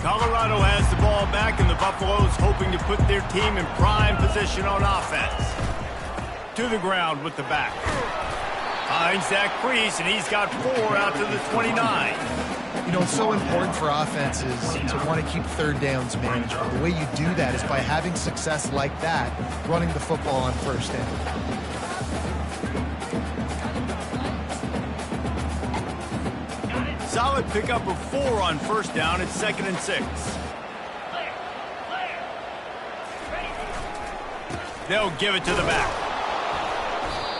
Colorado has the ball back, and the Buffaloes hoping to put their team in prime position on offense. To the ground with the back. Finds that crease, and he's got 4 out to the 29. You know, it's so important for offenses to want to keep third downs manageable. The way you do that is by having success like that, running the football on first down. Solid pickup of 4 on first down. It's 2nd and 6. They'll give it to the back.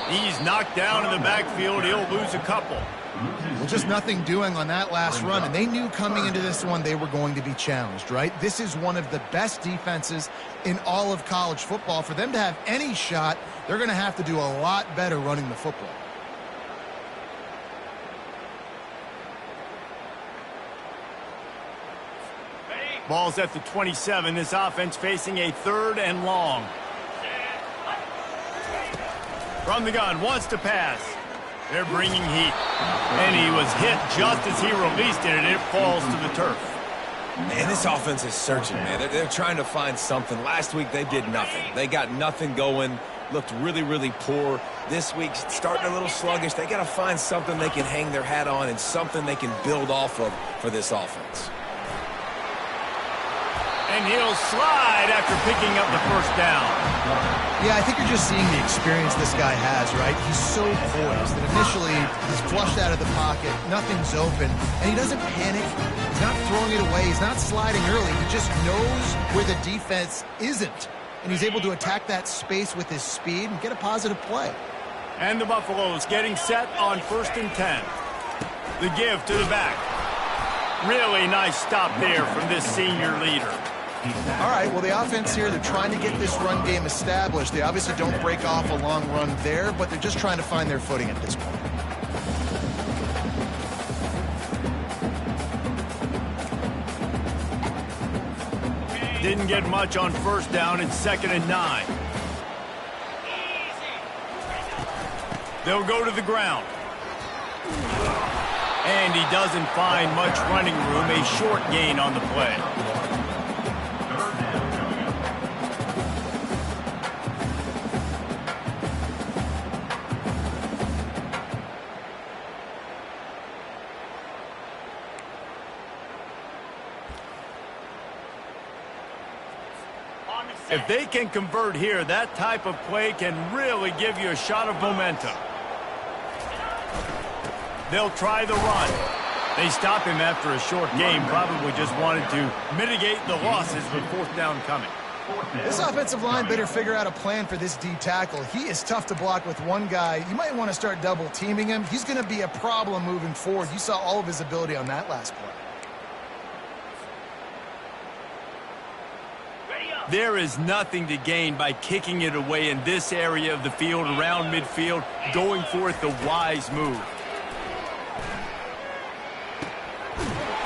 He's knocked down in the backfield. He'll lose a couple. Well, just nothing doing on that last run, and they knew coming into this one they were going to be challenged, right? This is one of the best defenses in all of college football. For them to have any shot, they're going to have to do a lot better running the football. Ball's at the 27. This offense facing a 3rd and long. From the gun, wants to pass. They're bringing heat. And he was hit just as he released it, and it falls to the turf. Man, this offense is searching, man. They're trying to find something. Last week, they did nothing. They got nothing going, looked really, really poor. This week, starting a little sluggish. They got to find something they can hang their hat on and something they can build off of for this offense. And he'll slide after picking up the first down. Yeah, I think you're just seeing the experience this guy has, right? He's so poised that initially he's flushed out of the pocket, nothing's open, and he doesn't panic. He's not throwing it away. He's not sliding early. He just knows where the defense isn't, and he's able to attack that space with his speed and get a positive play. And the Buffaloes getting set on 1st and 10. The give to the back. Really nice stop there from this senior leader. All right, well, the offense here, they're trying to get this run game established. They obviously don't break off a long run there, but they're just trying to find their footing at this point. Didn't get much on first down. It's 2nd and 9. They'll go to the ground. And he doesn't find much running room. A short gain on the play. If they can convert here, that type of play can really give you a shot of momentum. They'll try the run. They stop him after a short game. Probably just wanted to mitigate the losses with 4th down coming. This offensive line better figure out a plan for this D tackle. He is tough to block with one guy. You might want to start double teaming him. He's going to be a problem moving forward. You saw all of his ability on that last play. There is nothing to gain by kicking it away in this area of the field, around midfield, going for it the wise move.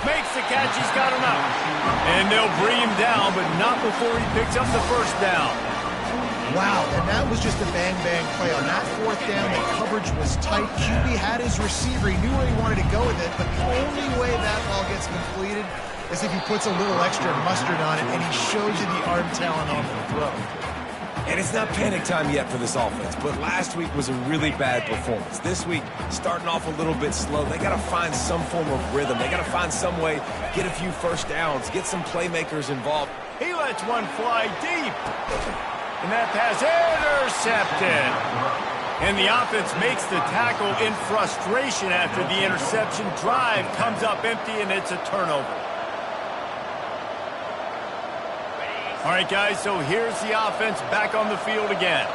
Makes the catch, he's got enough. And they'll bring him down, but not before he picks up the first down. Wow, and that was just a bang-bang play. On that 4th down, the coverage was tight. QB had his receiver. He knew where he wanted to go with it, but the only way that ball gets completed is if he puts a little extra mustard on it, and he shows you the arm talent off the throw. And it's not panic time yet for this offense, but last week was a really bad performance. This week, starting off a little bit slow. They got to find some form of rhythm. They got to find some way, get a few first downs, get some playmakers involved. He lets one fly deep. And that pass intercepted. And the offense makes the tackle in frustration after the interception. Drive comes up empty, and it's a turnover. All right, guys, so here's the offense back on the field again.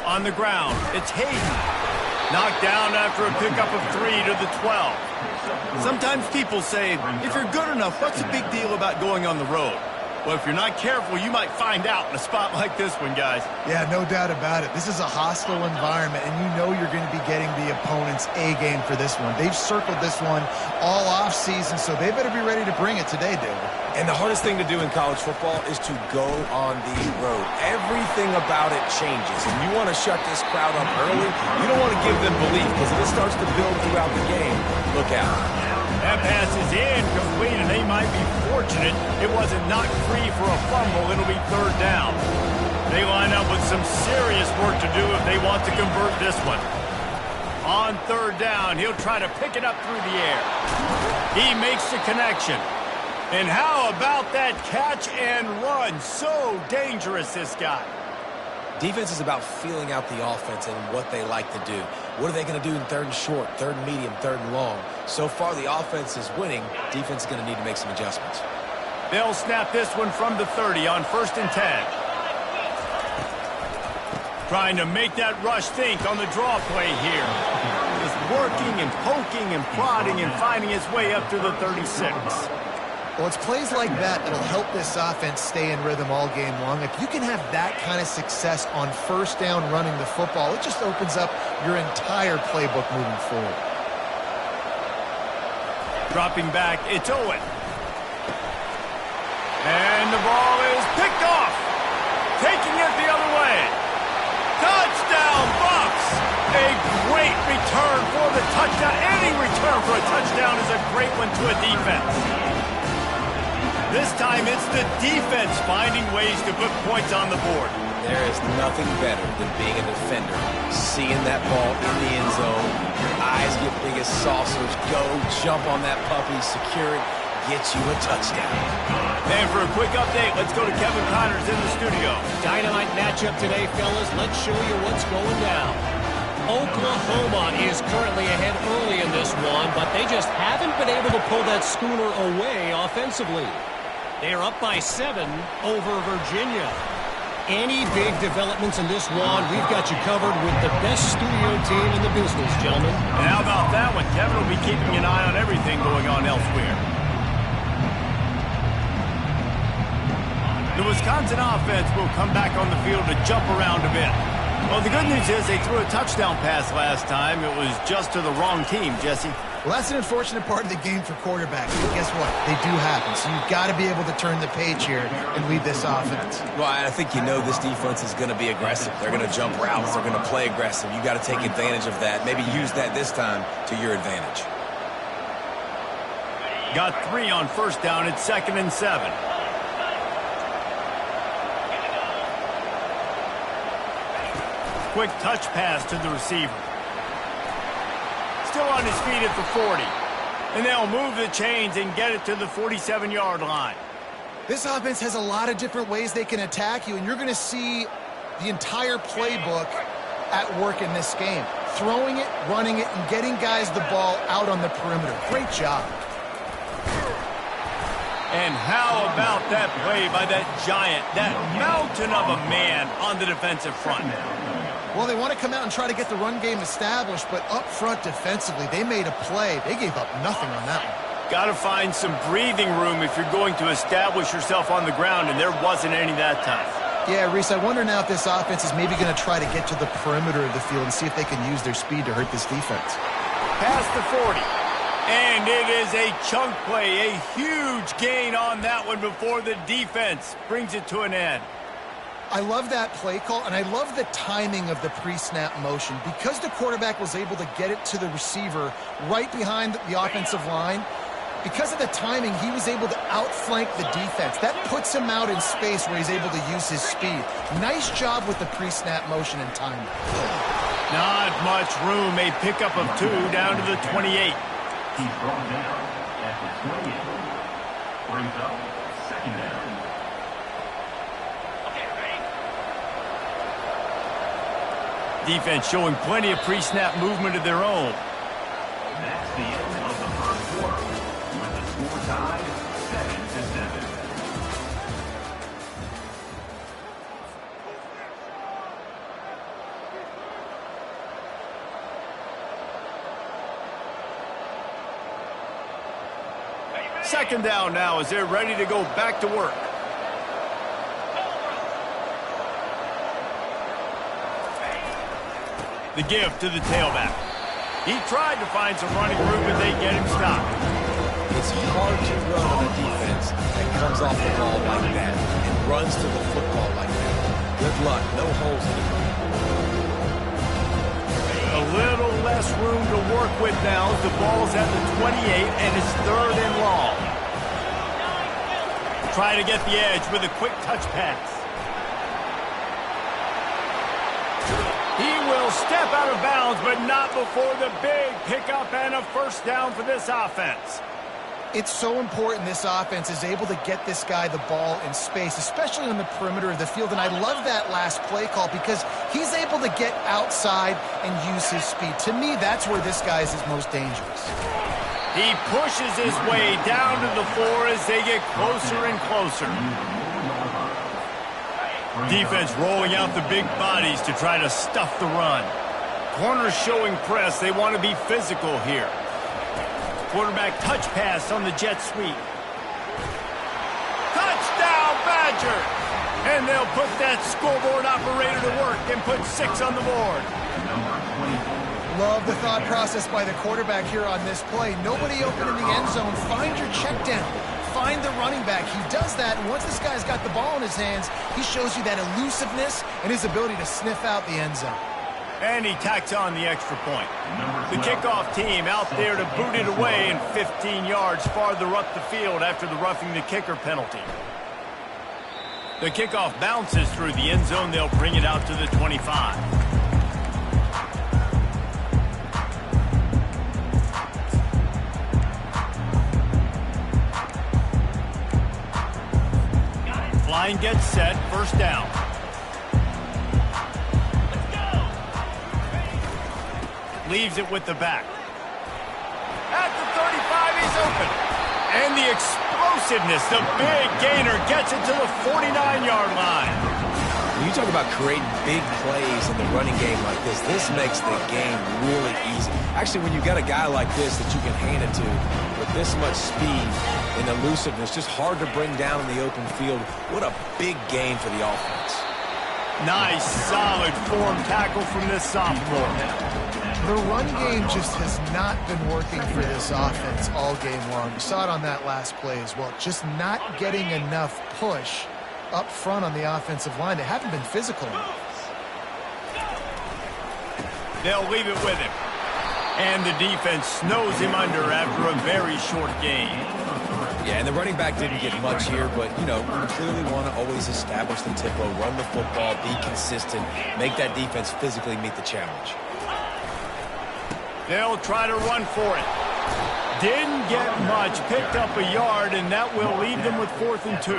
On the ground, it's Hayden. Knocked down after a pickup of 3 to the 12. Sometimes people say, if you're good enough, what's the big deal about going on the road? Well, if you're not careful, you might find out in a spot like this one, guys. Yeah, no doubt about it. This is a hostile environment, and you know you're going to be getting the opponent's A-game for this one. They've circled this one all off-season, so they better be ready to bring it today, David. And the hardest thing to do in college football is to go on the road. Everything about it changes, and you want to shut this crowd up early. You don't want to give them belief, because if it starts to build throughout the game, look out. That pass is incomplete, and they might be fortunate it wasn't knocked free for a fumble. It'll be third down. They line up with some serious work to do if they want to convert this one. On third down, he'll try to pick it up through the air. He makes the connection. And how about that catch and run? So dangerous, this guy. Defense is about feeling out the offense and what they like to do. What are they going to do in third and short, third and medium, third and long? So far, the offense is winning. Defense is going to need to make some adjustments. They'll snap this one from the 30 on 1st and 10. Trying to make that rush think on the draw play here. Just working and poking and prodding and finding his way up to the 36. Well, it's plays like that that'll help this offense stay in rhythm all game long. If you can have that kind of success on first down running the football, it just opens up your entire playbook moving forward. Dropping back, it's Owen. And the ball is picked off. Taking it the other way. Touchdown, Bucks! A great return for the touchdown. Any return for a touchdown is a great one to a defense. This time it's the defense finding ways to put points on the board. There is nothing better than being a defender. Seeing that ball in the end zone, your eyes get big as saucers. Go, jump on that puppy, secure it, get you a touchdown. And for a quick update, let's go to Kevin Connors in the studio. Dynamite matchup today, fellas. Let's show you what's going down. Oklahoma is currently ahead early in this one, but they just haven't been able to pull that schooner away offensively. They are up by 7 over Virginia. Any big developments in this one, we've got you covered with the best studio team in the business, gentlemen. And how about that one? Kevin will be keeping an eye on everything going on elsewhere. The Wisconsin offense will come back on the field to jump around a bit. Well, the good news is they threw a touchdown pass last time. It was just to the wrong team, Jesse. Well, that's an unfortunate part of the game for quarterbacks. But guess what? They do happen. So you've got to be able to turn the page here and lead this offense. Well, I think you know this defense is going to be aggressive. They're going to jump routes. They're going to play aggressive. You got to take advantage of that. Maybe use that this time to your advantage. Got 3 on first down. It's 2nd and 7. Quick touch pass to the receiver. Still on his feet at the 40. And they'll move the chains and get it to the 47-yard line. This offense has a lot of different ways they can attack you, and you're going to see the entire playbook at work in this game. Throwing it, running it, and getting guys the ball out on the perimeter. Great job. And how about that play by that giant, that mountain of a man on the defensive front? Well, they want to come out and try to get the run game established, but up front defensively, they made a play. They gave up nothing on that one. Got to find some breathing room if you're going to establish yourself on the ground, and there wasn't any that time. Yeah, Reese, I wonder now if this offense is maybe going to try to get to the perimeter of the field and see if they can use their speed to hurt this defense. Past the 40. And it is a chunk play, a huge gain on that one before the defense brings it to an end. I love that play call, and I love the timing of the pre-snap motion. Because the quarterback was able to get it to the receiver right behind the offensive line, because of the timing, he was able to outflank the defense. That puts him out in space where he's able to use his speed. Nice job with the pre-snap motion and timing. Not much room. A pickup of 2 down to the 28. He's brought down at the 28. Brings up 2nd down. Defense showing plenty of pre-snap movement of their own. That's the end of the first quarter. With the score tied 7-7. Second down now as they're ready to go back to work. The give to the tailback. He tried to find some running room, but they get him stopped. It's hard to run on a defense that comes off the ball like that and runs to the football like that. Good luck. No holes in it. A little less less room to work with now as the ball's at the 28 and it's 3rd and long. Try to get the edge with a quick touch pass. He will step out of bounds, but not before the big pickup and a first down for this offense. It's so important this offense is able to get this guy the ball in space, especially on the perimeter of the field. And I love that last play call because he's able to get outside and use his speed. To me, that's where this guy is his most dangerous. He pushes his way down to the floor as they get closer and closer. Defense rolling out the big bodies to try to stuff the run. Corners showing press. They want to be physical here. Quarterback touch pass on the jet sweep. Touchdown, Badger! And they'll put that scoreboard operator to work and put 6 on the board. Love the thought process by the quarterback here on this play. Nobody open in the end zone. Find your check down. Find the running back. He does that, and once this guy's got the ball in his hands, he shows you that elusiveness and his ability to sniff out the end zone. And he tacks on the extra point. The kickoff team out there to boot it away and 15 yards farther up the field after the roughing the kicker penalty. The kickoff bounces through the end zone. They'll bring it out to the 25. Line gets set, first down. Leaves it with the back. At the 35, he's open. And the explosiveness, the big gainer gets it to the 49-yard line. When you talk about creating big plays in the running game like this makes the game really easy. Actually, when you've got a guy like this that you can hand it to with this much speed and elusiveness, just hard to bring down in the open field, what a big game for the offense. Nice, solid form tackle from this sophomore. The run game just has not been working for this offense all game long. We saw it on that last play as well. Just not getting enough push up front on the offensive line. They haven't been physical enough. They'll leave it with him. And the defense snows him under after a very short game. Yeah, and the running back didn't get much here, but, you know, you clearly want to always establish the tempo, run the football, be consistent, make that defense physically meet the challenge. They'll try to run for it. Didn't get much, picked up a yard, and that will leave them with 4th and 2.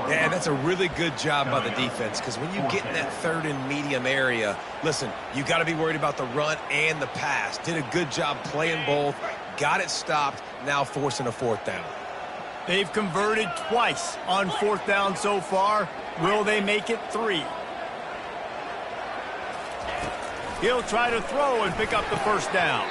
Yeah, that's a really good job by the defense, because when you get in that 3rd and medium area, listen, you got to be worried about the run and the pass. Did a good job playing both, got it stopped, now forcing a 4th down. They've converted twice on 4th down so far. Will they make it 3? He'll try to throw and pick up the first down.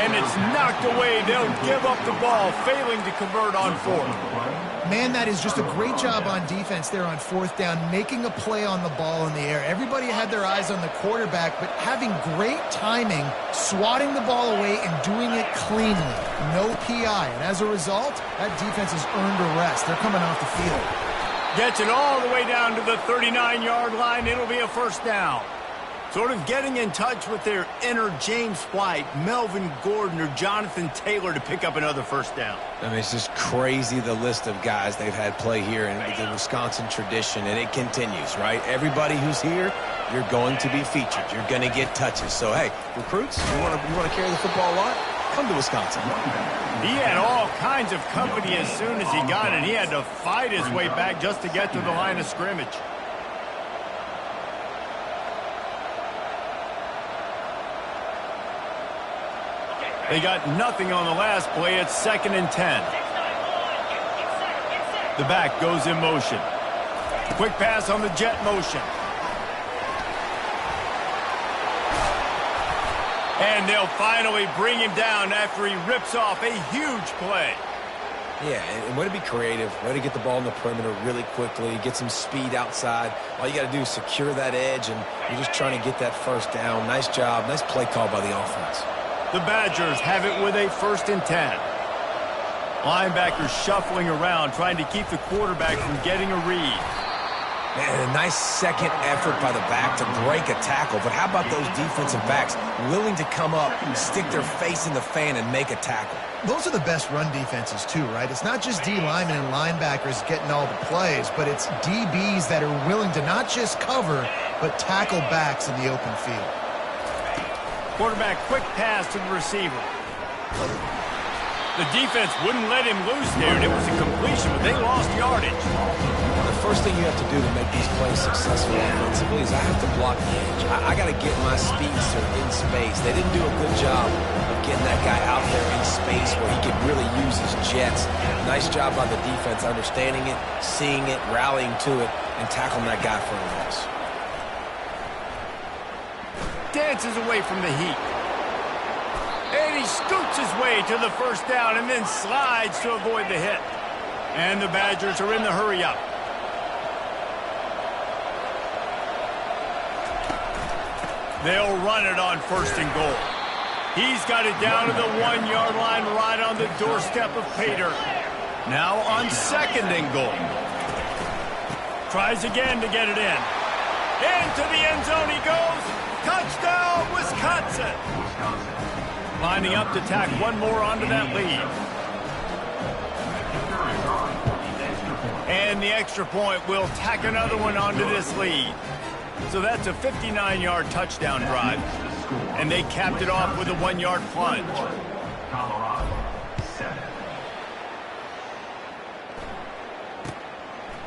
And it's knocked away. They'll give up the ball, failing to convert on 4th. Man, that is just a great job on defense there on 4th down, making a play on the ball in the air. Everybody had their eyes on the quarterback, but having great timing, swatting the ball away and doing it cleanly. No PI. And as a result, that defense has earned a rest. They're coming off the field. Gets it all the way down to the 39-yard line. It'll be a first down. Sort of getting in touch with their inner James White, Melvin Gordon, or Jonathan Taylor to pick up another first down. I mean, it's just crazy the list of guys they've had play here in the Wisconsin tradition, and it continues, right? Everybody who's here, you're going to be featured. You're going to get touches. So, hey, recruits, you want to carry the football a lot? Come to Wisconsin. He had all kinds of company as soon as he got it. He had to fight his way back just to get to the line of scrimmage. They got nothing on the last play. It's 2nd and 10. The back goes in motion. Quick pass on the jet motion. And they'll finally bring him down after he rips off a huge play. Yeah, and way to be creative, way to get the ball in the perimeter really quickly, get some speed outside. All you got to do is secure that edge, and you're just trying to get that first down. Nice job, nice play call by the offense. The Badgers have it with a 1st and 10. Linebackers shuffling around, trying to keep the quarterback from getting a read. And a nice second effort by the back to break a tackle. But how about those defensive backs willing to come up, stick their face in the fan, and make a tackle? Those are the best run defenses too, right? It's not just D linemen and linebackers getting all the plays, but it's DBs that are willing to not just cover, but tackle backs in the open field. Quarterback quick pass to the receiver. The defense wouldn't let him loose there, and it was a completion, but they lost yardage. The first thing you have to do to make these plays successful offensively is I have to block the edge. I got to get my speedster in space. They didn't do a good job of getting that guy out there in space where he could really use his jets. Nice job by the defense understanding it, seeing it, rallying to it, and tackling that guy for a loss. Dances away from the heat. And he scoots his way to the first down and then slides to avoid the hit. And the Badgers are in the hurry-up. They'll run it on 1st and goal. He's got it down to the 1-yard line right on the doorstep of pay dirt. Now on 2nd and goal. Tries again to get it in. Into the end zone he goes. Touchdown, Wisconsin. Lining up to tack one more onto that lead. And the extra point will tack another one onto this lead. So that's a 59-yard touchdown drive. And they capped it off with a 1-yard plunge.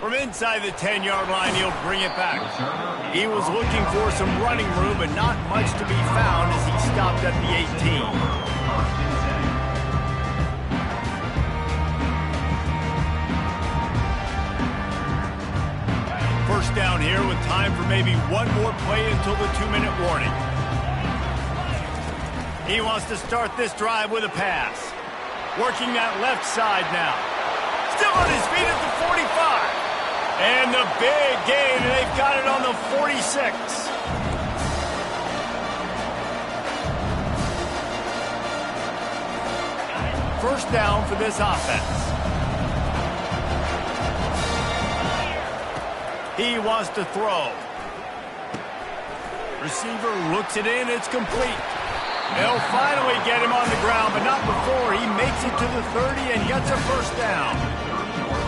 From inside the 10-yard line, he'll bring it back. He was looking for some running room, but not much to be found as he stopped at the 18. First down here with time for maybe one more play until the 2-minute warning. He wants to start this drive with a pass. Working that left side now. Still on his feet at the 45. And the big gain, and they've got it on the 46. First down for this offense. He wants to throw. Receiver looks it in, it's complete. They'll finally get him on the ground, but not before he makes it to the 30 and gets a first down.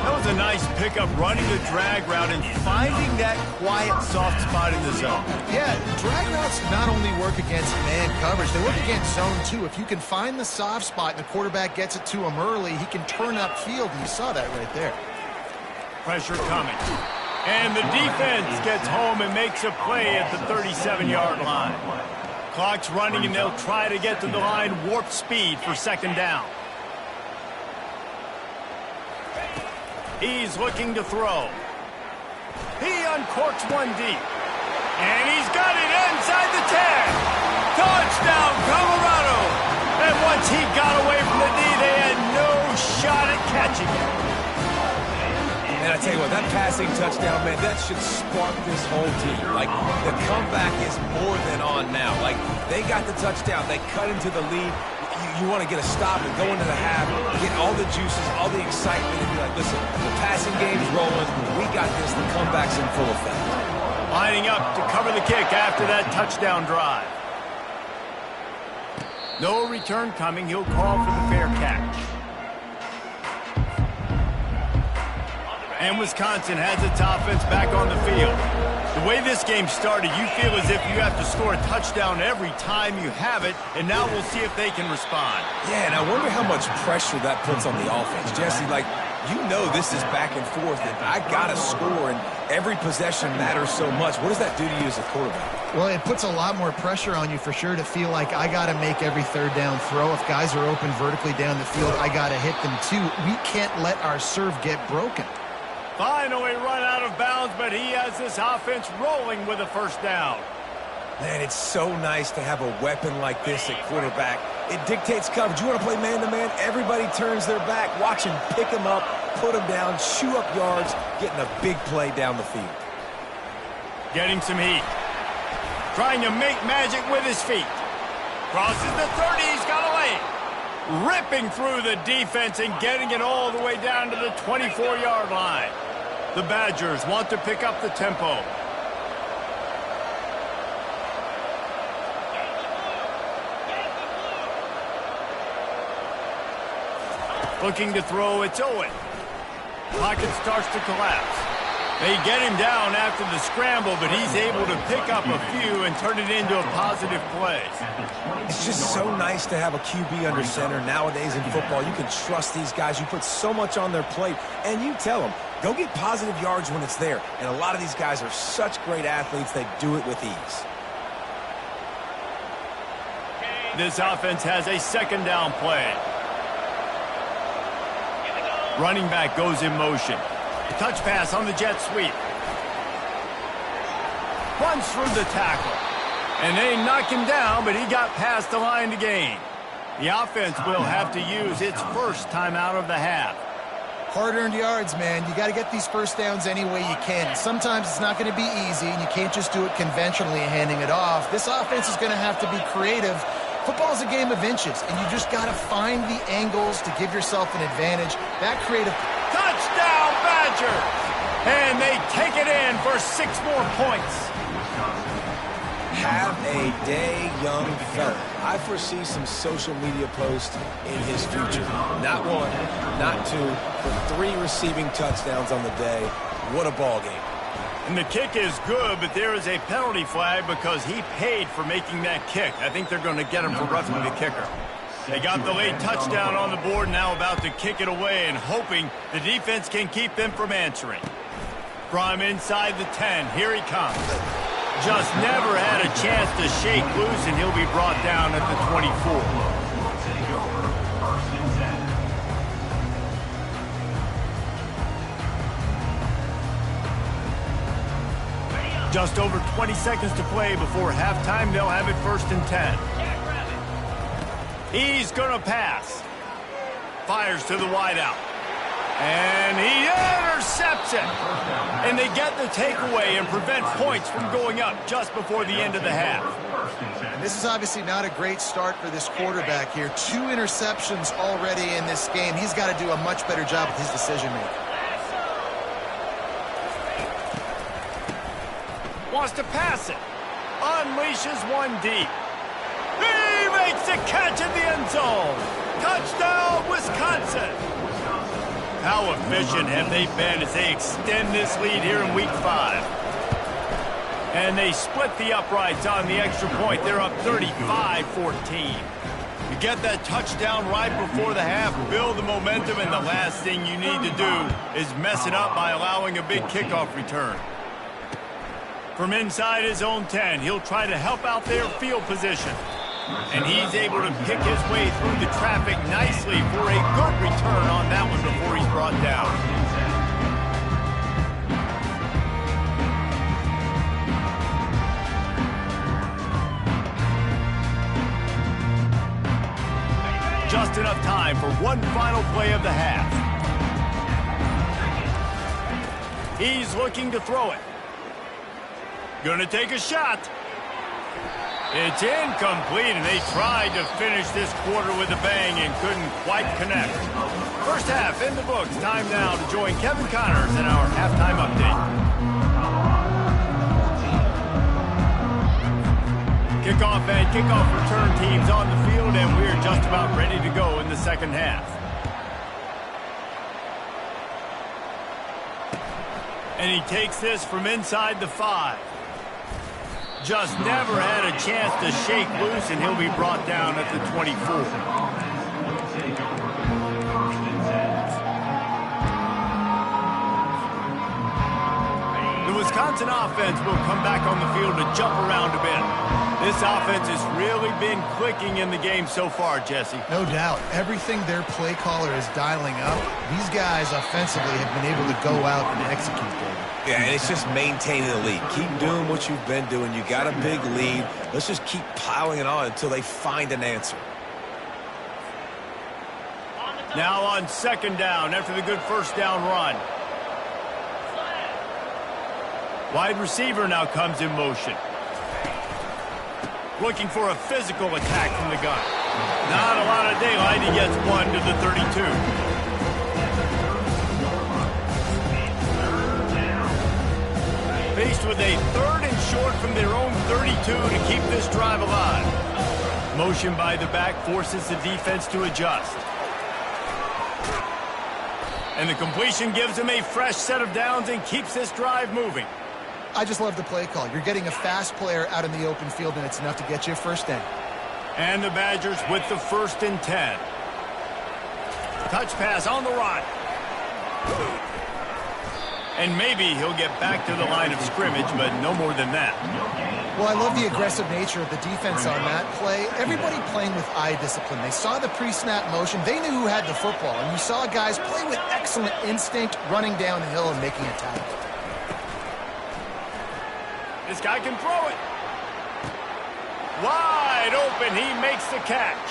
That was a nice pickup, running the drag route and finding that quiet, soft spot in the zone. Yeah, drag routes not only work against man coverage, they work against zone too. If you can find the soft spot and the quarterback gets it to him early, he can turn upfield, and you saw that right there. Pressure coming. And the defense gets home and makes a play at the 37-yard line. Clock's running, and they'll try to get to the line warp speed for 2nd down. He's looking to throw. He uncorks one deep. And he's got it inside the 10. Touchdown, Colorado. And once he got away from the D, they had no shot at catching him. And I tell you what, that passing touchdown, man, that should spark this whole team. Like, the comeback is more than on now. Like, they got the touchdown. They cut into the lead. You want to get a stop and go into the half, get all the juices, all the excitement, and be like, listen, the passing game's rolling. We got this. The comeback's in full effect. Lining up to cover the kick after that touchdown drive. No return coming. He'll call for the fair catch. And Wisconsin has its offense back on the field. The way this game started, you feel as if you have to score a touchdown every time you have it, and now we'll see if they can respond. Yeah, and I wonder how much pressure that puts on the offense. Jesse, like, you know this is back and forth, and I got to score, and every possession matters so much. What does that do to you as a quarterback? Well, it puts a lot more pressure on you for sure to feel like I got to make every 3rd down throw. If guys are open vertically down the field, I got to hit them too. We can't let our serve get broken. Finally run out of bounds, but he has this offense rolling with a first down. Man, it's so nice to have a weapon like this at quarterback. It dictates coverage. You want to play man-to-man? Everybody turns their back. Watch him pick him up, put him down, chew up yards, getting a big play down the field. Getting some heat. Trying to make magic with his feet. Crosses the 30, he's got a lane. Ripping through the defense and getting it all the way down to the 24-yard line. The Badgers want to pick up the tempo. Looking to throw, it's Owen. Pocket starts to collapse. They get him down after the scramble, but he's able to pick up a few and turn it into a positive play. It's just so nice to have a QB under center. Nowadays in football, you can trust these guys. You put so much on their plate, and you tell them, go get positive yards when it's there. And a lot of these guys are such great athletes, they do it with ease. This offense has a second down play. Running back goes in motion. Touch pass on the jet sweep. Runs through the tackle. And they knock him down, but he got past the line to gain. The offense will have to use its first timeout of the half. Hard-earned yards, man. You got to get these first downs any way you can. Sometimes it's not going to be easy, and you can't just do it conventionally handing it off. This offense is going to have to be creative. Football's a game of inches, and you just got to find the angles to give yourself an advantage. That creative... Touchdown, Badgers! And they take it in for 6 more points. Have a day, young fella. I foresee some social media posts in his future. Not 1, not 2, but 3 receiving touchdowns on the day. What a ball game. And the kick is good, but there is a penalty flag because he paid for making that kick. I think they're going to get him for roughing the kicker. They got the late touchdown on the board, now about to kick it away and hoping the defense can keep them from answering. From inside the 10, here he comes. Just never had a chance to shake loose, and he'll be brought down at the 24. Just over 20 seconds to play before halftime. They'll have it 1st and 10. He's going to pass. Fires to the wideout. And he intercepts it. And they get the takeaway and prevent points from going up just before the end of the half. And this is obviously not a great start for this quarterback here. 2 interceptions already in this game. He's got to do a much better job with his decision-making. Wants to pass it. Unleashes one deep. He makes a catch in the end zone. Touchdown, Wisconsin. How efficient have they been as they extend this lead here in week 5? And they split the uprights on the extra point. They're up 35-14. You get that touchdown right before the half, build the momentum, and the last thing you need to do is mess it up by allowing a big kickoff return. From inside his own 10, he'll try to help out their field position. And he's able to pick his way through the traffic nicely for a good return on that one before he's brought down. Just enough time for one final play of the half. He's looking to throw it. Gonna take a shot. It's incomplete, and they tried to finish this quarter with a bang and couldn't quite connect. First half in the books. Time now to join Kevin Connors in our halftime update. Kickoff and kickoff return teams on the field, and we're just about ready to go in the second half. And he takes this from inside the 5. Just never had a chance to shake loose, and he'll be brought down at the 24. The Wisconsin offense will come back on the field to jump around a bit. This offense has really been clicking in the game so far, Jesse. No doubt. Everything their play caller is dialing up, these guys offensively have been able to go out and execute them. Yeah, and it's just maintaining the lead. Keep doing what you've been doing. You got a big lead. Let's just keep piling it on until they find an answer. Now on second down after the good first down run. Wide receiver now comes in motion. Looking for a physical attack from the gun. Not a lot of daylight. He gets one to the 32. Faced with a 3rd and short from their own 32 to keep this drive alive. Motion by the back forces the defense to adjust. And the completion gives them a fresh set of downs and keeps this drive moving. I just love the play call. You're getting a fast player out in the open field, and it's enough to get you a first down. And the Badgers with the 1st and 10. Touch pass on the run. And maybe he'll get back to the line of scrimmage, but no more than that. Well, I love the aggressive nature of the defense on that play. Everybody playing with eye discipline. They saw the pre-snap motion. They knew who had the football. And you saw guys play with excellent instinct, running downhill and making a tackle. This guy can throw it. Wide open, he makes the catch.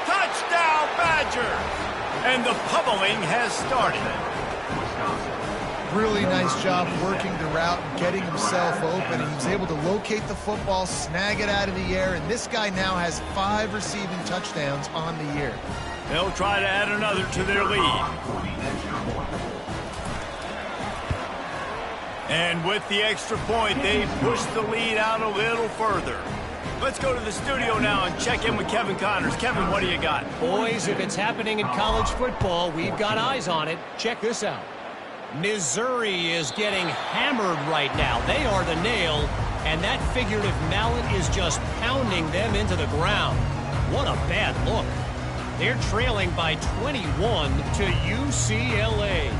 Touchdown, Badgers! And the pummeling has started. Really nice job working the route and getting himself open. And he was able to locate the football, snag it out of the air, and this guy now has 5 receiving touchdowns on the year. They'll try to add another to their lead. And with the extra point, they push the lead out a little further. Let's go to the studio now and check in with Kevin Connors. Kevin, what do you got? Boys, if it's happening in college football, we've got eyes on it. Check this out. Missouri is getting hammered right now. They are the nail, and that figurative mallet is just pounding them into the ground. What a bad look. They're trailing by 21 to UCLA.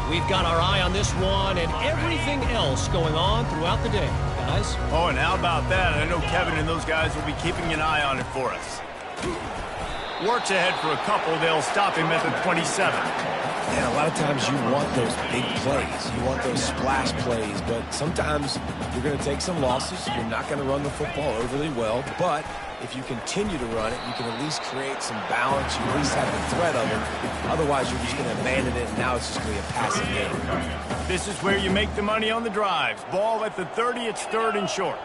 We've got our eye on this one and everything else going on throughout the day, guys. Oh, and how about that? I know Kevin and those guys will be keeping an eye on it for us. Works ahead for a couple. They'll stop him at the 27. And a lot of times you want those big plays. You want those splash plays, but sometimes you're going to take some losses. You're not going to run the football overly well, but if you continue to run it, you can at least create some balance. You at least have the threat of it. Otherwise, you're just going to abandon it, and now it's just going to be a passing game. This is where you make the money on the drives. Ball at the 30, it's 3rd and short.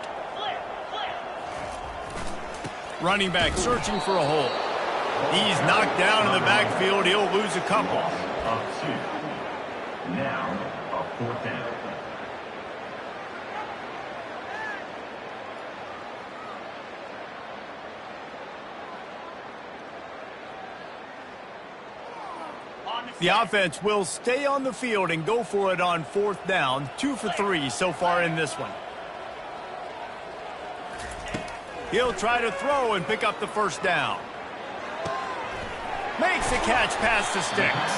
Running back searching for a hole. He's knocked down in the backfield. He'll lose a couple. Of 2. Now, a 4th down. The offense will stay on the field and go for it on 4th down. 2 for 3 so far in this one. He'll try to throw and pick up the 1st down. Makes the catch past the sticks.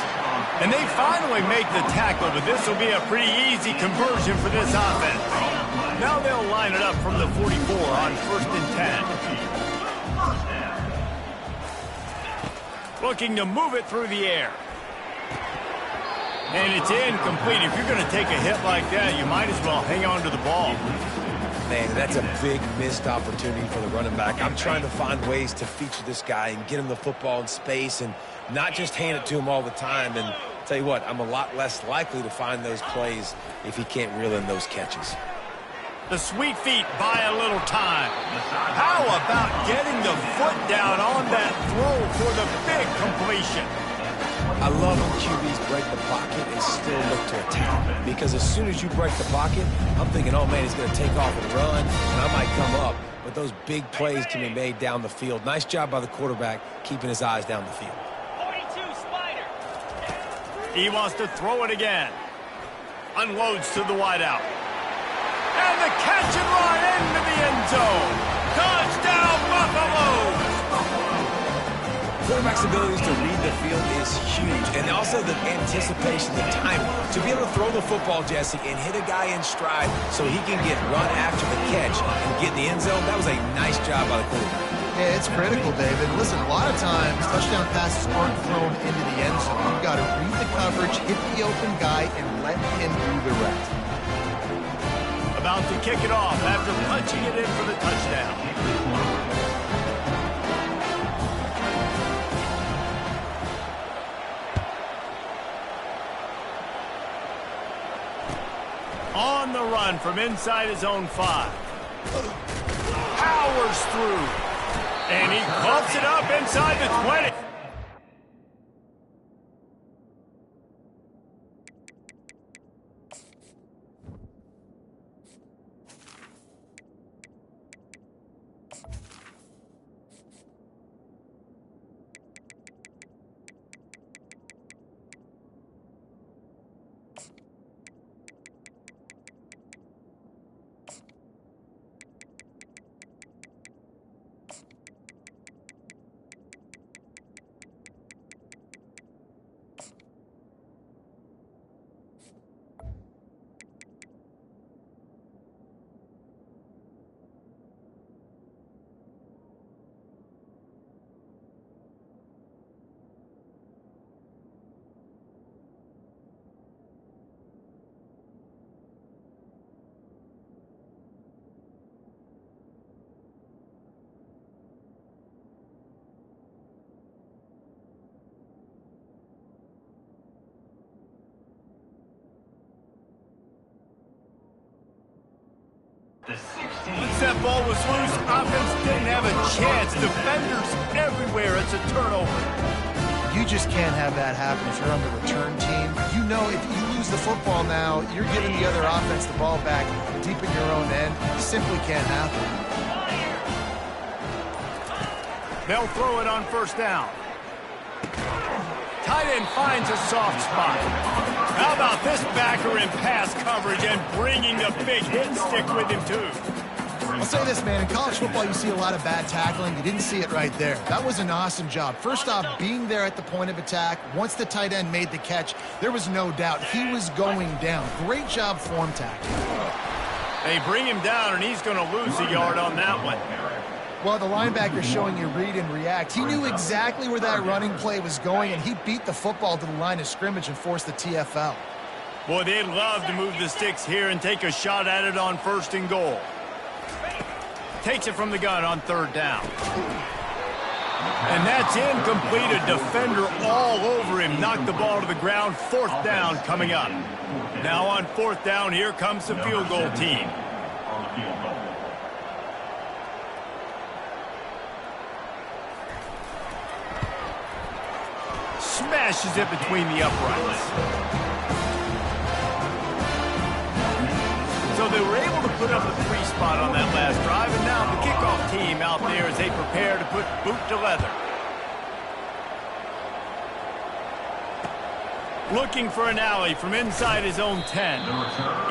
And they finally make the tackle, but this will be a pretty easy conversion for this offense. Now they'll line it up from the 44 on 1st and 10. Looking to move it through the air. And it's incomplete. If you're going to take a hit like that, you might as well hang on to the ball. Man, that's a big missed opportunity for the running back. I'm trying to find ways to feature this guy and get him the football in space and not just hand it to him all the time. And tell you what, I'm a lot less likely to find those plays if he can't reel in those catches. The sweet feet buy a little time. How about getting the foot down on that throw for the big completion? I love when QBs break the pocket and still look to attack. Because as soon as you break the pocket, I'm thinking, oh, man, he's going to take off and run, and I might come up. But those big plays can be made down the field. Nice job by the quarterback keeping his eyes down the field. 42 Spider. He wants to throw it again. Unloads to the wideout. And the catch and run into the end zone. Touchdown, Buffaloes! Quarterback's abilities to read the field is huge. And also the anticipation, the timing. To be able to throw the football, Jesse, and hit a guy in stride so he can get run after the catch and get in the end zone, that was a nice job by the quarterback. Yeah, it's critical, David. Listen, a lot of times touchdown passes aren't thrown into the end zone. You've got to read the coverage, hit the open guy, and let him do the rest. About to kick it off after punching it in for the touchdown. On the run from inside his own 5. Powers through. And he clubs it up inside the 20. The 16. Once that ball was loose, offense didn't have a chance. Defenders everywhere. It's a turnover. You just can't have that happen if you're on the return team. You know if you lose the football now, you're giving the other offense the ball back deep in your own end. It simply can't happen. They'll throw it on first down. Tight end finds a soft spot. How about this backer in pass coverage and bringing the big hit stick with him, too? I'll say this, man. In college football, you see a lot of bad tackling. You didn't see it right there. That was an awesome job. First off, being there at the point of attack. Once the tight end made the catch, there was no doubt he was going down. Great job form tackling. They bring him down, and he's going to lose a yard on that one. Well, the linebacker's showing you read and react. He knew exactly where that running play was going, and he beat the football to the line of scrimmage and forced the TFL. Boy, they'd love to move the sticks here and take a shot at it on first and goal. Takes it from the gun on third down. And that's incomplete. A defender all over him. Knocked the ball to the ground. Fourth down coming up. Now on fourth down, here comes the field goal team. On the field goal. Smashes it between the uprights. So they were able to put up a 3 spot on that last drive, and now the kickoff team out there as they prepare to put boot to leather. Looking for an alley from inside his own 10.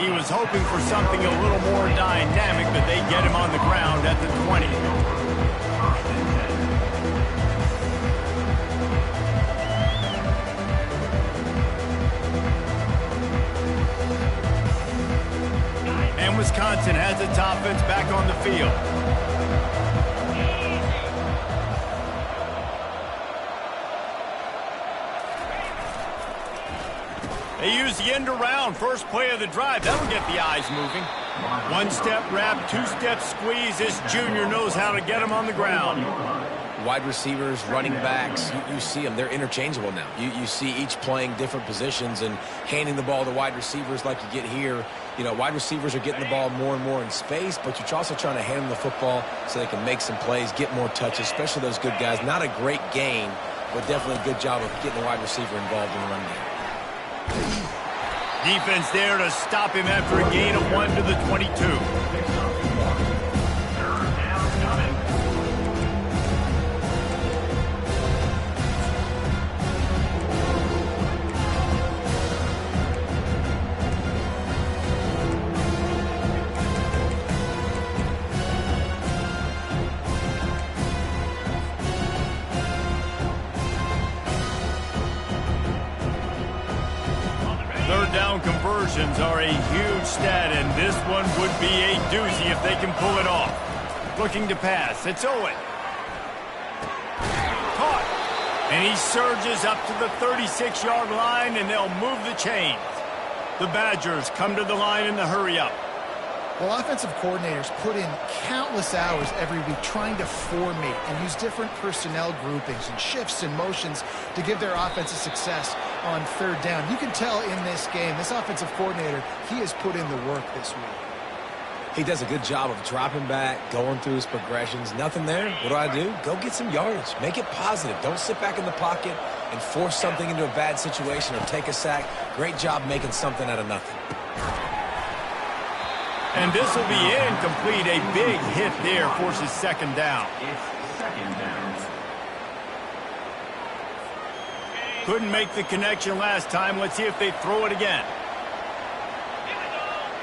He was hoping for something a little more dynamic, but they get him on the ground at the 20. And Wisconsin has its offense back on the field. They use the end around. First play of the drive. That'll get the eyes moving. One-step wrap, two-step squeeze. This junior knows how to get him on the ground. Wide receivers, running backs, you see them. They're interchangeable now. You see each playing different positions and handing the ball to wide receivers like you get here. You know, wide receivers are getting the ball more and more in space, but you're also trying to hand them the football so they can make some plays, get more touches, especially those good guys. Not a great gain, but definitely a good job of getting the wide receiver involved in the run game. Defense there to stop him after a gain of 1 to the 22. Third down coming. Third down conversions are a huge stat, and this one would be a doozy if they can pull it off. Looking to pass. It's Owen. Caught. And he surges up to the 36-yard line, and they'll move the chains. The Badgers come to the line in the hurry-up. Well, offensive coordinators put in countless hours every week trying to formate and use different personnel groupings and shifts and motions to give their offense a success on third down. You can tell in this game, this offensive coordinator, he has put in the work this week. He does a good job of dropping back, going through his progressions. Nothing there. What do? Go get some yardage. Make it positive. Don't sit back in the pocket and force something into a bad situation or take a sack. Great job making something out of nothing. And this will be incomplete. A big hit there forces second down. It's second down. Couldn't make the connection last time. Let's see if they throw it again.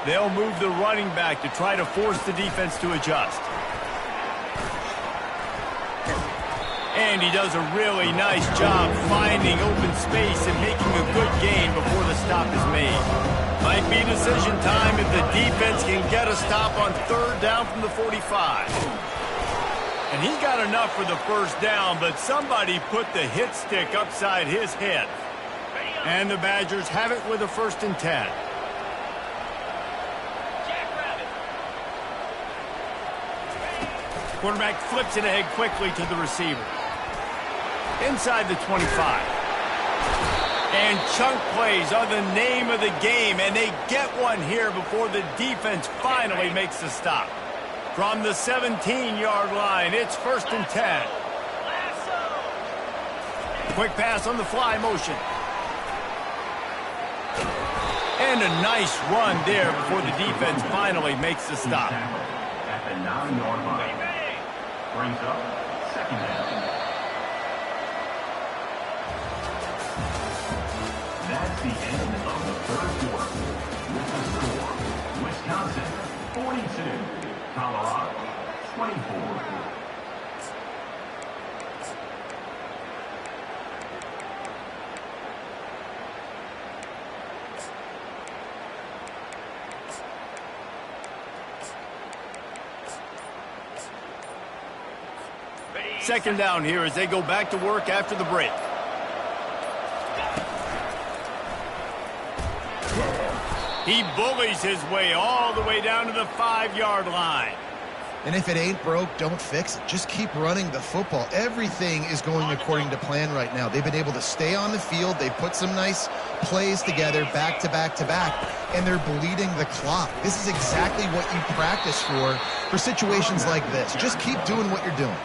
They'll move the running back to try to force the defense to adjust. And he does a really nice job finding open space and making a good gain before the stop is made. Might be decision time if the defense can get a stop on third down from the 45. And he got enough for the first down, but somebody put the hit stick upside his head. And the Badgers have it with a 1st and 10. Quarterback flips it ahead quickly to the receiver. Inside the 25. And chunk plays are the name of the game, and they get one here before the defense finally makes the stop. From the 17-yard line, it's 1st and 10. Quick pass on the fly motion. And a nice run there before the defense finally makes the stop. At the 9-yard line. Brings up 2nd down. That's the end of the 3rd quarter. With the score, Wisconsin 42, Colorado 24. Second down here as they go back to work after the break. He bullies his way all the way down to the 5-yard line. And if it ain't broke, don't fix it. Just keep running the football. Everything is going according to plan right now. They've been able to stay on the field. They put some nice plays together back to back to back, and they're bleeding the clock. This is exactly what you practice for situations like this. Just keep doing what you're doing.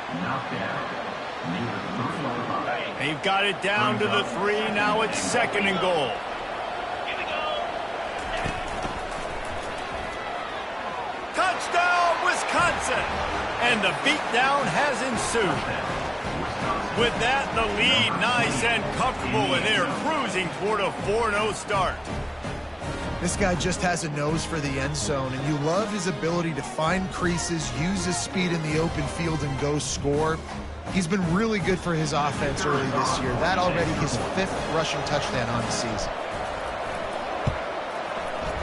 They've got it down to the 3. Now it's 2nd and goal. Touchdown, Wisconsin! And the beatdown has ensued. With that, the lead nice and comfortable, and they're cruising toward a 4-0 start. This guy just has a nose for the end zone, and you love his ability to find creases, use his speed in the open field, and go score. He's been really good for his offense early this year. That already his 5th rushing touchdown on the season.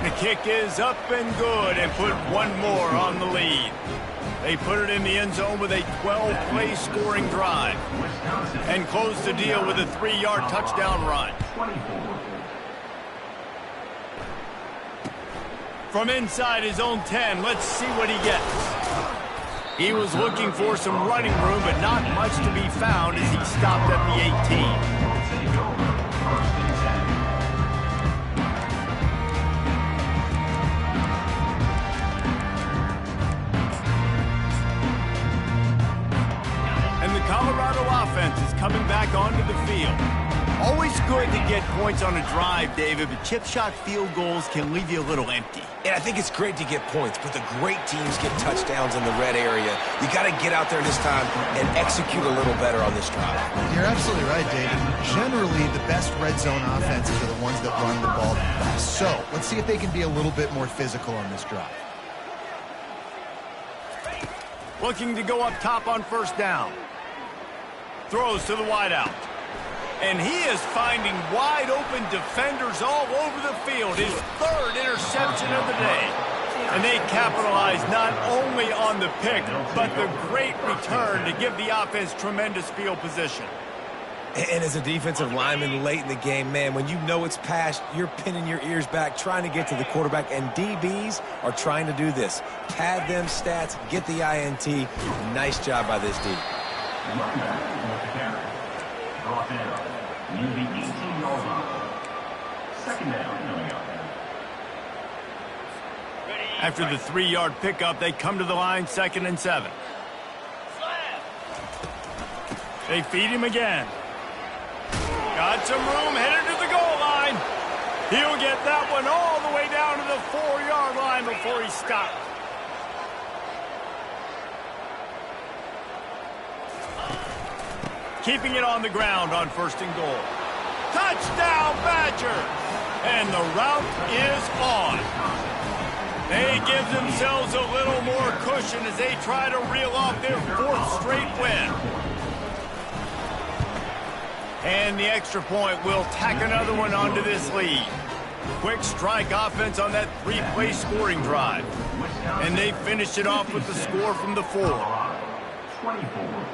The kick is up and good and put one more on the lead. They put it in the end zone with a 12-play scoring drive and close the deal with a 3-yard touchdown run. From inside his own 10, let's see what he gets. He was looking for some running room, but not much to be found as he stopped at the 18. Colorado offense is coming back onto the field. Always good to get points on a drive, David, but chip shot field goals can leave you a little empty. And I think it's great to get points, but the great teams get touchdowns in the red area. You got to get out there this time and execute a little better on this drive. You're absolutely right, David. Generally, the best red zone offenses are the ones that run the ball the best. So, let's see if they can be a little bit more physical on this drive. Looking to go up top on 1st down. Throws to the wideout. And he is finding wide-open defenders all over the field. His 3rd interception of the day. And they capitalize not only on the pick, but the great return to give the offense tremendous field position. And as a defensive lineman late in the game, man, when you know it's passed, you're pinning your ears back, trying to get to the quarterback, and DBs are trying to do this. Pad them stats, get the INT. Nice job by this D. Brought in near the 18-yard line. 2nd down coming up. After the 3-yard pickup, they come to the line 2nd and 7. They feed him again. Got some room, headed to the goal line. He'll get that one all the way down to the 4-yard line before he stops. Keeping it on the ground on 1st and goal. Touchdown, Badger! And the route is on. They give themselves a little more cushion as they try to reel off their 4th straight win. And the extra point will tack another one onto this lead. Quick strike offense on that 3-play scoring drive. And they finished it off with the score from the 4. 24.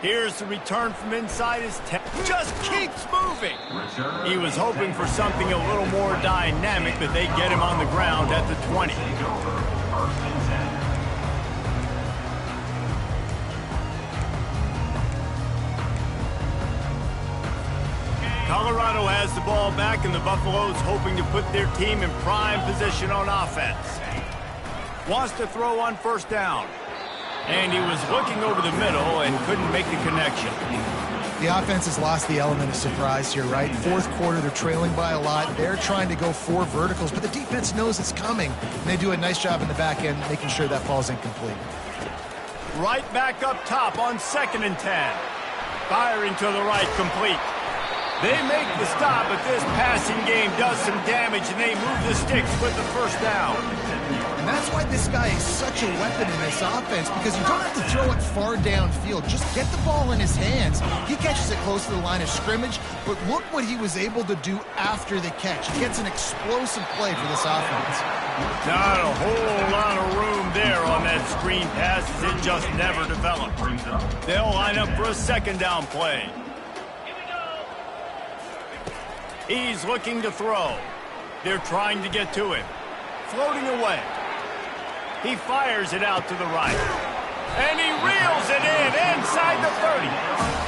Here's the return from inside his 10. Just keeps moving. He was hoping for something a little more dynamic, but they get him on the ground at the 20. Colorado has the ball back, and the Buffaloes hoping to put their team in prime position on offense. Wants to throw on first down. And he was looking over the middle and couldn't make the connection. The offense has lost the element of surprise here, right? Fourth quarter, they're trailing by a lot. They're trying to go 4 verticals, but the defense knows it's coming. And they do a nice job in the back end making sure that ball's incomplete. Right back up top on 2nd and 10. Firing to the right, complete. They make the stop, but this passing game does some damage, and they move the sticks with the first down. And that's why this guy is such a weapon in this offense, because you don't have to throw it far downfield. Just get the ball in his hands. He catches it close to the line of scrimmage, but look what he was able to do after the catch. He gets an explosive play for this offense. Not a whole lot of room there on that screen pass, as it just never developed. They'll line up for a 2nd down play. He's looking to throw. They're trying to get to him. Floating away. He fires it out to the right. And he reels it in inside the 30.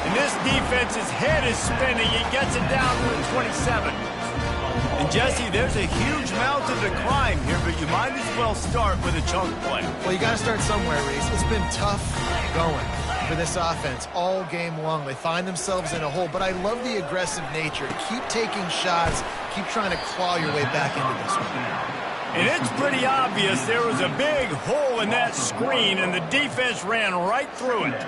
And this defense's head is spinning. He gets it down to the 27. And Jesse, there's a huge mountain to climb here, but you might as well start with a chunk play. Well, you got to start somewhere, Reese. It's been tough going for this offense all game long. They find themselves in a hole, but I love the aggressive nature. Keep taking shots. Keep trying to claw your way back into this one. And it's pretty obvious there was a big hole in that screen, and the defense ran right through it.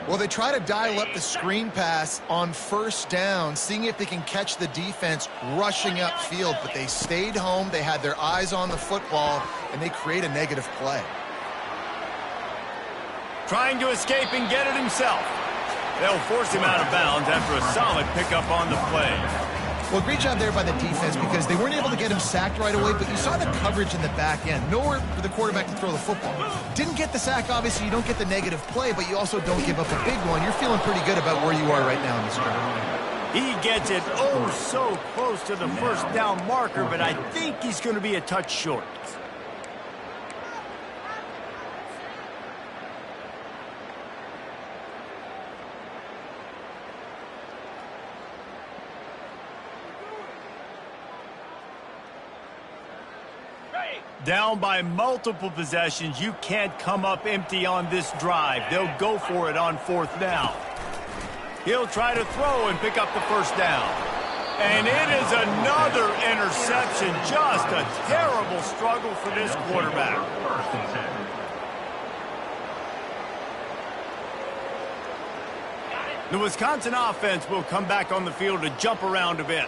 Well, they try to dial up the screen pass on first down, seeing if they can catch the defense rushing upfield, but they stayed home. They had their eyes on the football, and they create a negative play. Trying to escape and get it himself. They'll force him out of bounds after a solid pickup on the play. Well, great job there by the defense, because they weren't able to get him sacked right away, but you saw the coverage in the back end. Nowhere for the quarterback to throw the football. Didn't get the sack, obviously. You don't get the negative play, but you also don't give up a big one. You're feeling pretty good about where you are right now in this drive. He gets it oh so close to the first down marker, but I think he's going to be a touch short. Down by multiple possessions, you can't come up empty on this drive. They'll go for it on 4th down. He'll try to throw and pick up the first down. And it is another interception. Just a terrible struggle for this quarterback. The Wisconsin offense will come back on the field to jump around a bit.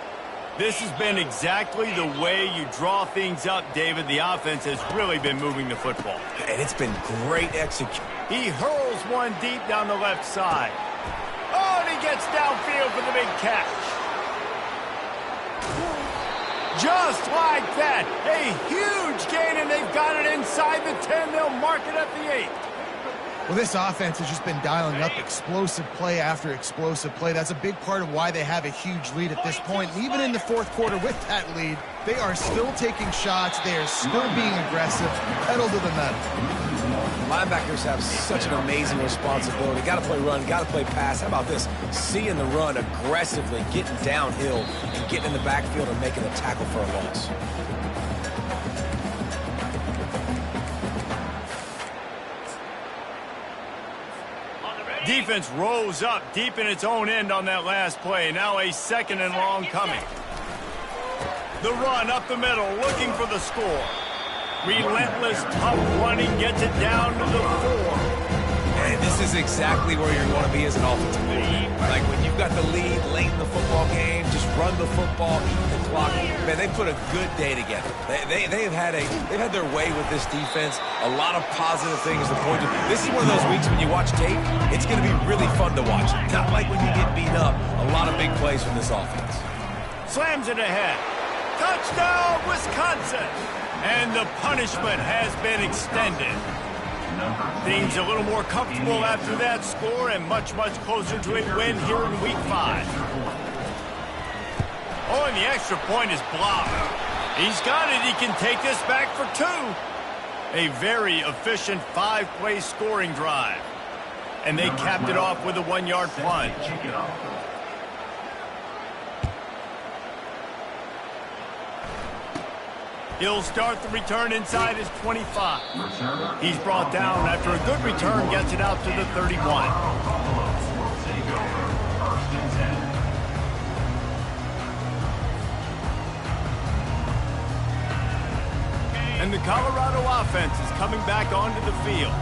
This has been exactly the way you draw things up, David. The offense has really been moving the football. And it's been great execution. He hurls one deep down the left side. Oh, and he gets downfield for the big catch. Just like that. A huge gain, and they've got it inside the 10. They'll mark it at the 8. Well, this offense has just been dialing up explosive play after explosive play. That's a big part of why they have a huge lead at this point. And even in the 4th quarter with that lead, they are still taking shots. They are still being aggressive, pedal to the metal. Linebackers have such an amazing responsibility. Got to play run, got to play pass. How about this? Seeing the run aggressively, getting downhill, and getting in the backfield and making a tackle for a loss. Defense rose up deep in its own end on that last play. Now a 2nd and long coming. The run up the middle, looking for the score. Relentless, tough running, gets it down to the 4. And this is exactly where you want to be as an offensive lead. Like when you've got the lead late in the football game, just run the football, eat the clock. Man, they put a good day together. They've had their way with this defense. A lot of positive things to point to. This is one of those weeks when you watch tape, it's going to be really fun to watch. Not like when you get beat up. A lot of big plays from this offense. Slams it ahead. Touchdown, Wisconsin! And the punishment has been extended. Things a little more comfortable after that score and much, much closer to a win here in Week 5. Oh, and the extra point is blocked. He's got it. He can take this back for 2. A very efficient 5-play scoring drive. And they capped it off with a 1-yard plunge. He'll start the return inside his 25. He's brought down after a good return gets it out to the 31. And the Colorado offense is coming back onto the field.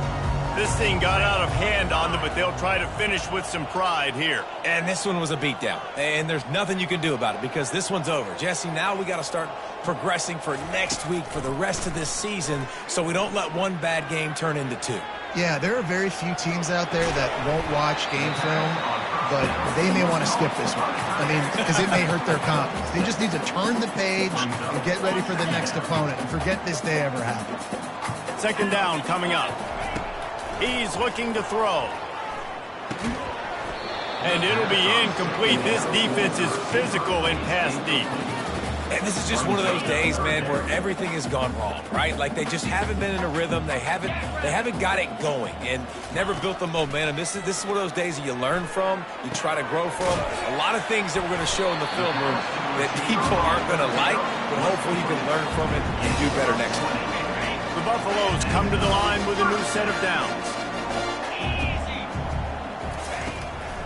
This thing got out of hand on them, but they'll try to finish with some pride here. And this one was a beatdown. And there's nothing you can do about it because this one's over. Jesse, now we got to start progressing for next week for the rest of this season so we don't let one bad game turn into two. Yeah, there are very few teams out there that won't watch game film, but they may want to skip this one. I mean, because it may hurt their confidence. They just need to turn the page and get ready for the next opponent and forget this day ever happened. Second down coming up. He's looking to throw. And it'll be incomplete. This defense is physical and pass deep. And this is just one of those days, man, where everything has gone wrong, right? Like they just haven't been in a rhythm. They haven't got it going and never built the momentum. This is one of those days that you learn from, you try to grow from. A lot of things that we're going to show in the film room that people aren't going to like, but hopefully you can learn from it and do better next time. The Buffaloes come to the line with a new set of downs.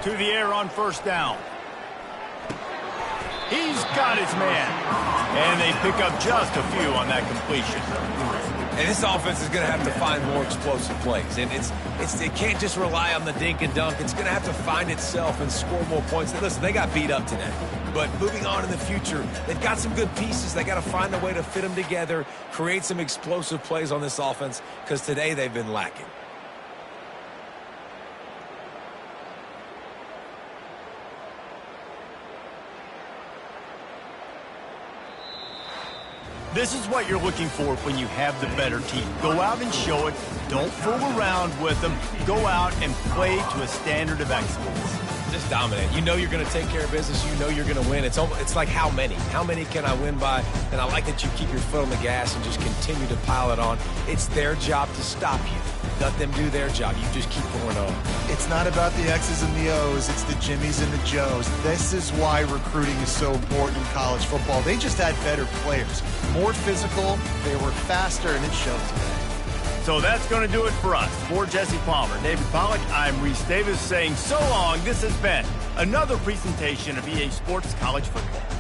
To the air on first down. He's got his man. And they pick up just a few on that completion. And this offense is going to have to find more explosive plays. And it can't just rely on the dink and dunk. It's going to have to find itself and score more points. And listen, they got beat up today. But moving on in the future, they've got some good pieces. They got to find a way to fit them together, create some explosive plays on this offense, because today they've been lacking. This is what you're looking for when you have the better team. Go out and show it. Don't fool around with them. Go out and play to a standard of excellence. Just dominate. You know you're going to take care of business. You know you're going to win. It's like how many? How many can I win by? And I like that you keep your foot on the gas and just continue to pile it on. It's their job to stop you. Let them do their job. You just keep going on. It's not about the X's and the O's. It's the Jimmies and the Joes. This is why recruiting is so important in college football. They just had better players. More physical. They were faster, and it showed today. So that's going to do it for us. For Jesse Palmer, David Pollack, I'm Reese Davis saying so long. This has been another presentation of EA Sports College Football.